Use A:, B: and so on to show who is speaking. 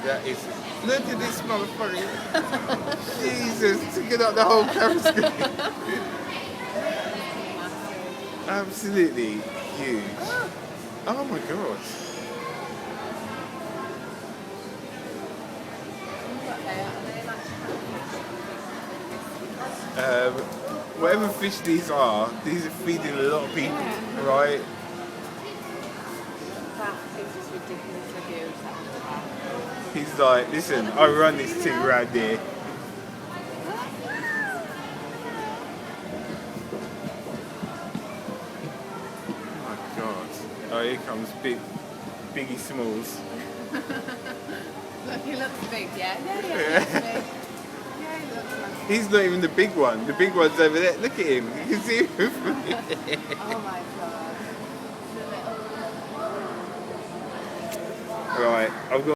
A: That is. Look at this motherfucker. Jesus, took up the whole camera screen. Absolutely huge. Oh my god. Whatever fish these are feeding a lot of people, right?
B: That is just ridiculously huge. That
A: He's like, listen, I run this thing around here. Oh my god. Oh, here comes Biggie Smalls.
B: Look, he looks big, yeah? Yeah, he looks big. Yeah, he looks massive.
A: He's not even the big one. The big one's over there. Look at him. You can see him.
B: Oh my god.
A: Right, I've got